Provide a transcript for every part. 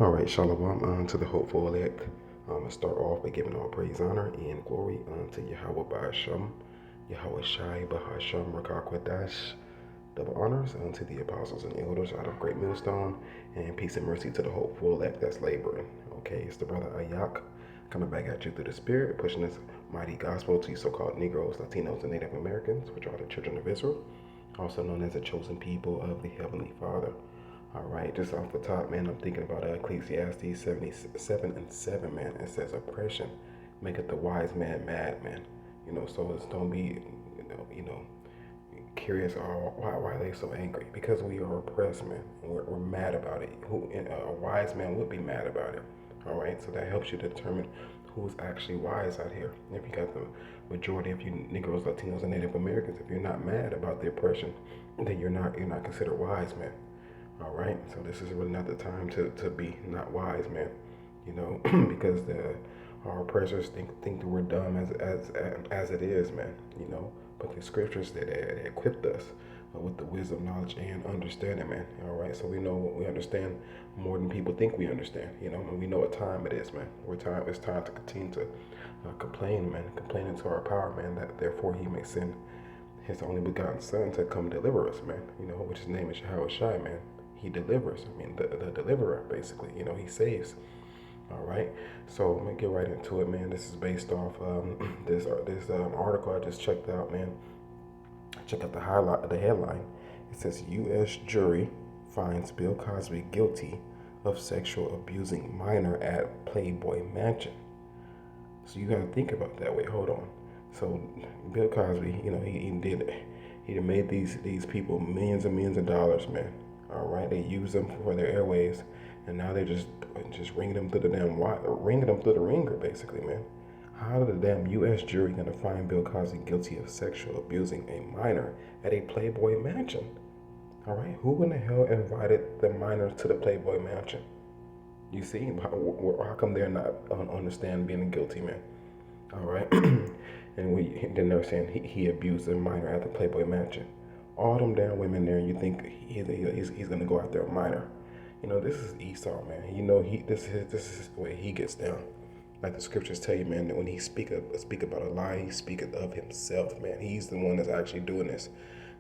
All right, shalom to the hopeful elect. I start off by giving all praise, honor, and glory unto Yahweh Ba'asham, Yahweh Shai Bahasham Rakakwadash. Double honors unto the apostles and elders out of Great Millstone, and peace and mercy to the hopeful elect that's laboring. Okay, it's the brother Ayak coming back at you through the Spirit, pushing this mighty gospel to you so-called Negroes, Latinos, and Native Americans, which are the children of Israel, also known as the chosen people of the Heavenly Father. All right, just off the top, man, I'm thinking about Ecclesiastes 77:7, man. It says, oppression maketh the wise man mad, man. So it's don't be, curious why they so angry. Because we are oppressed, man. And we're mad about it. A wise man would be mad about it. All right, so that helps you determine who's actually wise out here. If you got the majority of you Negroes, Latinos, and Native Americans, if you're not mad about the oppression, then you're not considered wise, man. All right, so this is really not the time to be not wise, man. Because our oppressors think that we're dumb as it is, man. But the scriptures they equipped us with the wisdom, knowledge, and understanding, man. All right, so we understand more than people think we understand. And we know what time it is, man. It's time to continue to complain, man. Complain into our power, man. That therefore He may send His only begotten Son to come deliver us, man. Which His name is Yahweh Shai, man. He delivers. The deliverer, basically. He saves. All right. So let me get right into it, man. This is based off this article I just checked out, man. Check out the headline. It says U.S. jury finds Bill Cosby guilty of sexual abusing minor at Playboy Mansion. So you got to think about that. Wait, hold on. So Bill Cosby, he made these people millions and millions of dollars, man. All right, they use them for their airwaves, and now they're just ringing them through the ringer, basically, man. How the damn U.S. jury gonna find Bill Cosby guilty of sexual abusing a minor at a Playboy Mansion? All right, who in the hell invited the minor to the Playboy Mansion? You see, how come they're not on the stand being guilty, man? All right, and then they're saying he abused a minor at the Playboy Mansion. All them damn women there, you think he's gonna go after a minor? This is Esau, man. This is the way he gets down. Like the scriptures tell you, man, that when he speak about a lie, he speaketh of himself, man. He's the one that's actually doing this.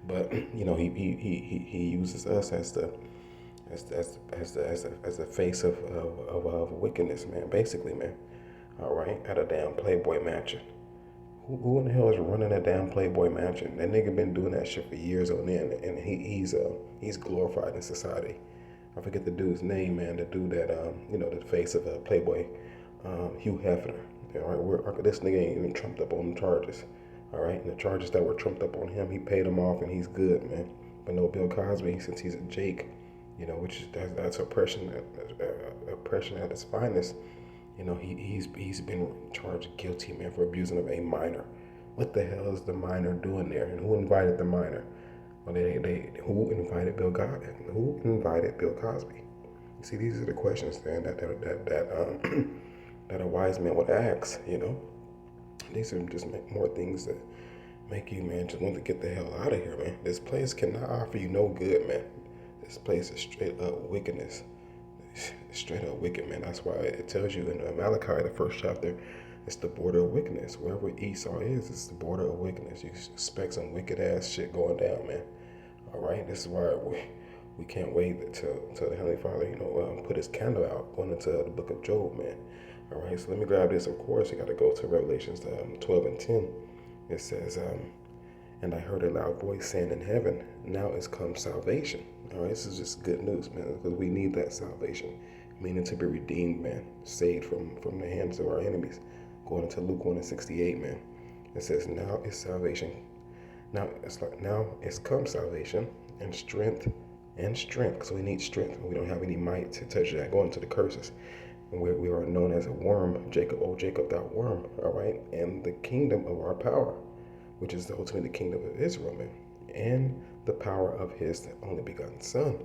But he uses us as the face of wickedness, man. Basically, man. All right, at a damn Playboy Mansion. Who in the hell is running a damn Playboy Mansion? That nigga been doing that shit for years on end, and he's glorified in society. I forget the dude's name, man. The dude that the face of a Playboy, Hugh Hefner. All right, this nigga ain't even trumped up on the charges. All right, and the charges that were trumped up on him, he paid them off, and he's good, man. But no, Bill Cosby, since he's a Jake, which that's oppression at its finest. He's been charged guilty, man, for abusing of a minor. What the hell is the minor doing there? And who invited the minor? Well, who invited Bill Cosby? Who invited Bill Cosby? You see, these are the questions, man, that a wise man would ask. These are just more things that make you, man, just want to get the hell out of here, man. This place cannot offer you no good, man. This place is straight up wickedness. Straight up wicked, man. That's why it tells you in Malachi, the first chapter, it's the border of wickedness. Wherever Esau is, it's the border of wickedness. You expect some wicked ass shit going down, man. All right, this is why we can't wait till the Heavenly Father, put His candle out, going into the book of Job, man. All right, so let me grab this. Of course, you got to go to Revelations 12:10. It says, and I heard a loud voice saying in heaven, now is come salvation. All right, this is just good news, man, because we need that salvation, meaning to be redeemed, man, saved from the hands of our enemies. Going into Luke 1:68, man, it says, now is salvation. Now it's come salvation and strength. So we need strength. We don't have any might to touch that. Going to the curses. And we are known as a worm, Jacob, oh Jacob, thou worm. All right, and the kingdom of our power, which is ultimately the kingdom of Israel, man, and the power of His only begotten Son.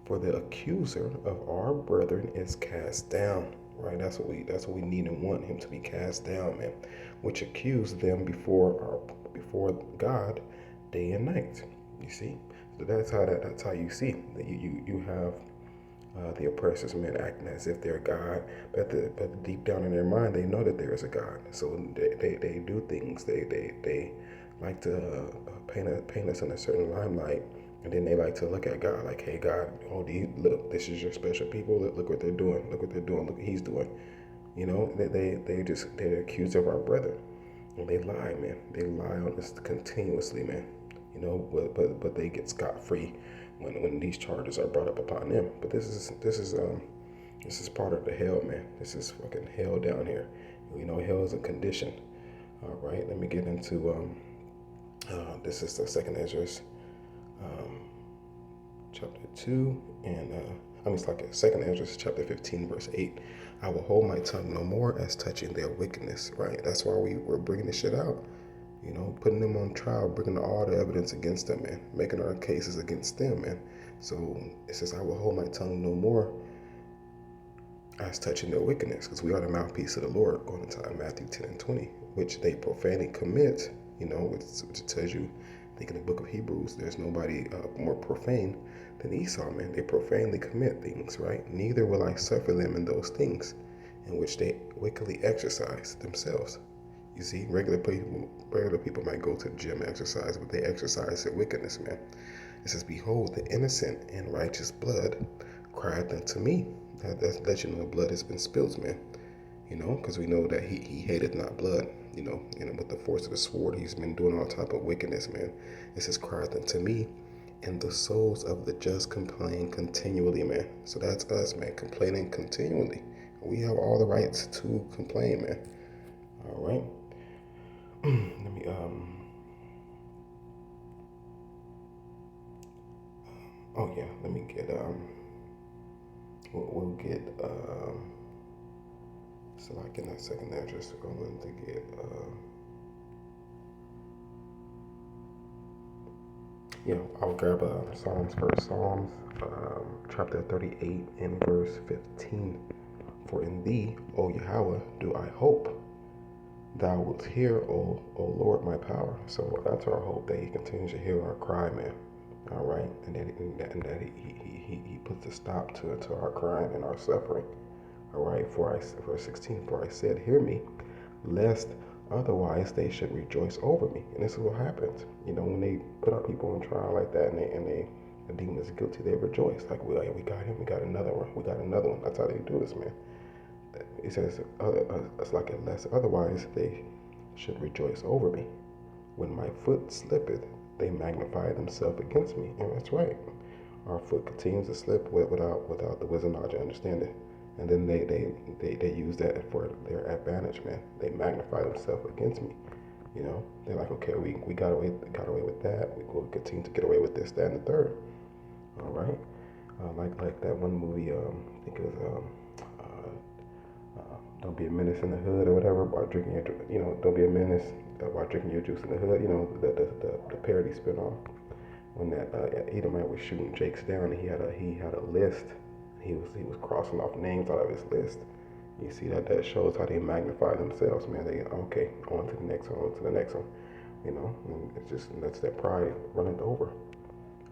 For the accuser of our brethren is cast down. Right, that's what we need and want, him to be cast down, man. Which accuse them before God day and night. You see, so that's how you see that you have The oppressors, men, acting as if they're God, but deep down in their mind, they know that there is a God. So they do things. They like to paint us in a certain limelight, and then they like to look at God like, hey, God, oh, look, this is your special people. Look what they're doing. Look what they're doing. Look what he's doing. You know, they're accused of our brother, and they lie, man. They lie on us continuously, man. You know, but they get scot free when these charges are brought up upon them. But this is part of the hell, man. This is fucking hell down here. You know, hell is a condition. All right, let me get into this is the second Ezra's chapter 2, and it's like a second Ezra chapter 15 verse 8. I will hold my tongue no more as touching their wickedness. Right, that's why we're bringing this shit out, you know, putting them on trial, bringing all the evidence against them, man, making our cases against them, man. So it says, I will hold my tongue no more as touching their wickedness, because we are the mouthpiece of the Lord, going into Matthew 10 and 20, which they profanely commit, you know, which tells you, I think in the book of Hebrews, there's nobody more profane than Esau, man. They profanely commit things, right? Neither will I suffer them in those things in which they wickedly exercise themselves. You see, regular people might go to the gym and exercise, but they exercise their wickedness, man. It says, behold, the innocent and righteous blood cried unto me. That lets you know blood has been spilled, man. You know, because we know that he hated not blood. You know, with the force of the sword, he's been doing all type of wickedness, man. It says, cried unto me, and the souls of the just complain continually, man. So that's us, man, complaining continually. We have all the rights to complain, man. All right. Let me oh yeah, let me get we'll get so like in that second address we're going to get I'll grab Psalms first. Psalms chapter 38 and verse 15. For in thee, O Yahweh, do I hope. Thou wilt hear, O Lord, my power. So that's our hope, that he continues to hear our cry, man. All right, and that he puts a stop to our crying and our suffering. All right, verse 16, for I said, hear me, lest otherwise they should rejoice over me. And this is what happens, you know, when they put our people on trial like that, and they deem us guilty, they rejoice like, we got him, we got another one. That's how they do this, man. It says, it's like, unless otherwise they should rejoice over me. When my foot slippeth, they magnify themselves against me. And that's right. Our foot continues to slip without the wisdom, knowledge, and understanding. And then they use that for their advantage, man. They magnify themselves against me. You know, they're like, okay, we got away with that. We will continue to get away with this, that, and the third. All right. Like that one movie, I think it was Don't Be a Menace in the Hood or whatever, while drinking your, Don't Be a Menace while drinking your juice in the hood. You know, the parody spinoff, when that Edomite was shooting Jakes down, and he had a list. He was crossing off names out of his list. You see that shows how they magnify themselves, man. They okay, on to the next one, You know, and it's just that's that pride running over.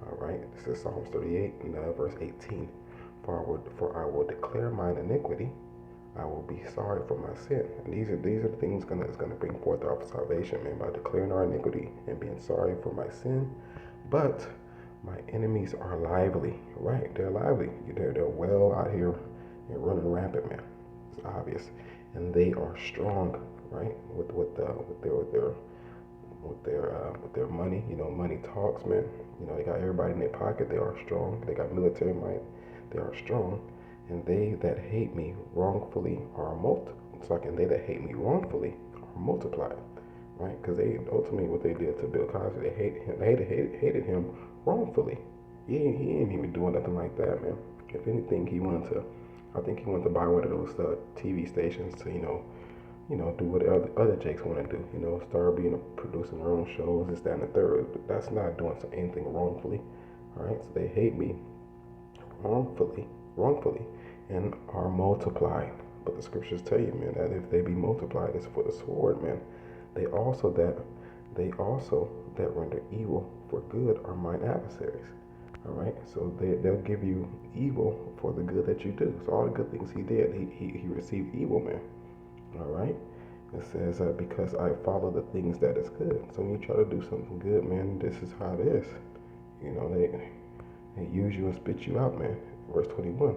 All right, this is Psalms 38 and verse 18. For I will declare mine iniquity. I will be sorry for my sin. And these are the things that's gonna bring forth our salvation, man, by declaring our iniquity and being sorry for my sin. But my enemies are lively, right? They're lively. They're well out here and running rampant, man. It's obvious, and they are strong, right? With their money. You know, money talks, man. You know, they got everybody in their pocket. They are strong. They got military might. They are strong. And they that hate me wrongfully are and they that hate me wrongfully are multiplied, right? Because they ultimately what they did to Bill Cosby, they hated him wrongfully. He ain't even doing nothing like that, man. If anything, I think he wanted to buy one of those TV stations to, do what other Jakes want to do. Start producing their own shows, this, that, and the third. That's not doing anything wrongfully, all right? So they hate me wrongfully, and are multiplied. But the scriptures tell you, man, that if they be multiplied, it's for the sword, man. They also that render evil for good are mine adversaries. All right, so they'll give you evil for the good that you do. So all the good things he did, he received evil, man. All right. It says because I follow the things that is good. So when you try to do something good, man, this is how it is. You know, they use you and spit you out, man. Verse 21.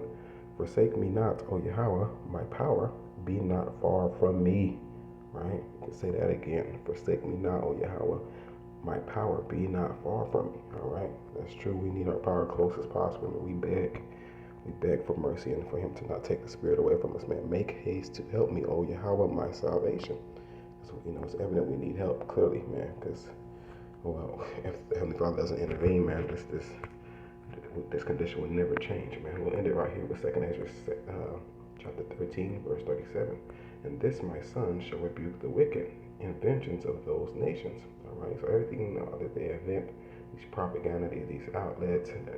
Forsake me not, O Yahweh, my power, be not far from me. Right? You can say that again. Forsake me not, O Yahweh, my power, be not far from me. All right? That's true. We need our power close as possible. And we beg for mercy and for him to not take the spirit away from us, man. Make haste to help me, O Yahweh, my salvation. So, it's evident we need help, clearly, man, because, well, if the Heavenly Father doesn't intervene, man, this condition will never change, man. We'll end it right here with 2nd Ezra chapter 13, verse 37. And this, my son, shall rebuke the wicked in vengeance of those nations. All right, so everything that they invent, these propaganda, these outlets, and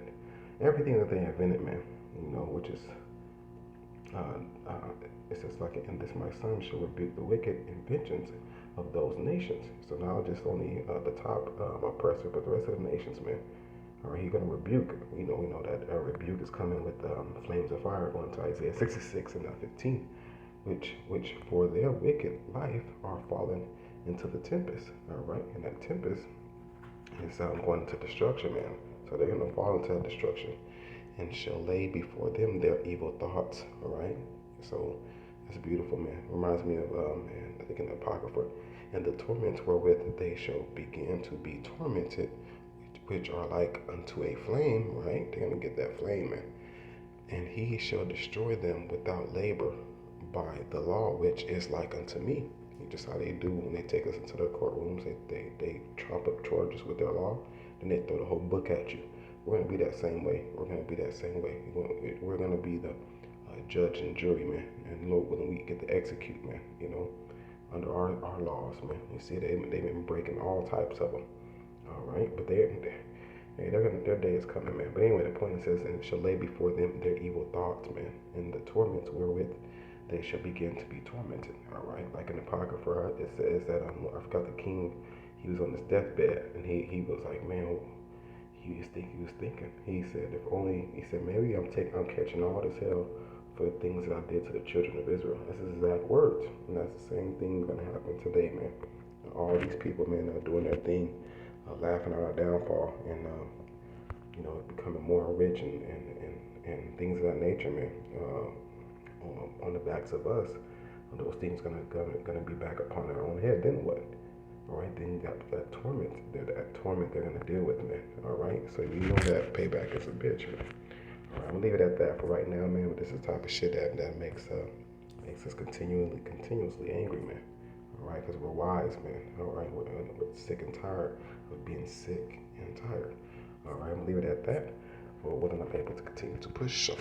everything that they invented, man, which is, it says, like, and this, my son, shall rebuke the wicked in vengeance of those nations. So now just only the top oppressor, but the rest of the nations, man. All right, he's going to rebuke. We know that a rebuke is coming with flames of fire, going to Isaiah 66 and 15, which for their wicked life are fallen into the tempest. All right, and that tempest is going into destruction, man. So they're going to fall into that destruction, and shall lay before them their evil thoughts. All right, so that's beautiful, man. Reminds me of man, I think in the Apocrypha, and the torments wherewith they shall begin to be tormented, which are like unto a flame, right? They're going to get that flame, man. And he shall destroy them without labor by the law, which is like unto me. Just how they do when they take us into their courtrooms. They trump up charges with their law, then they throw the whole book at you. We're going to be that same way. We're going to be that same way. We're going to be the judge and jury, man. And Lord willing, we get to execute, man, under our laws, man. You see, they've been breaking all types of them. All right, but their day is coming, man. But anyway, the point says, and shall lay before them their evil thoughts, man, and the torments wherewith they shall begin to be tormented. All right, like in the Apocrypha, it says that I forgot the king. He was on his deathbed, and he was like, man, he was thinking. He said, maybe I'm catching all this hell for the things that I did to the children of Israel. That's his exact words, and that's the same thing gonna happen today, man. All these people, man, are doing their thing. Laughing at our downfall and becoming more rich and things of that nature, man. On the backs of us, those things gonna be back upon our own head. Then what? All right, then you got that torment. That torment they're gonna deal with, man. All right, so you know that payback is a bitch, man. All right, I'm gonna leave it at that for right now, man. But this is the type of shit that makes us continuously angry, man. All right, because we're wise, man. All right, we're sick and tired of being sick and tired. All right, I'm gonna leave it at that. We're willing and able to continue to push. So.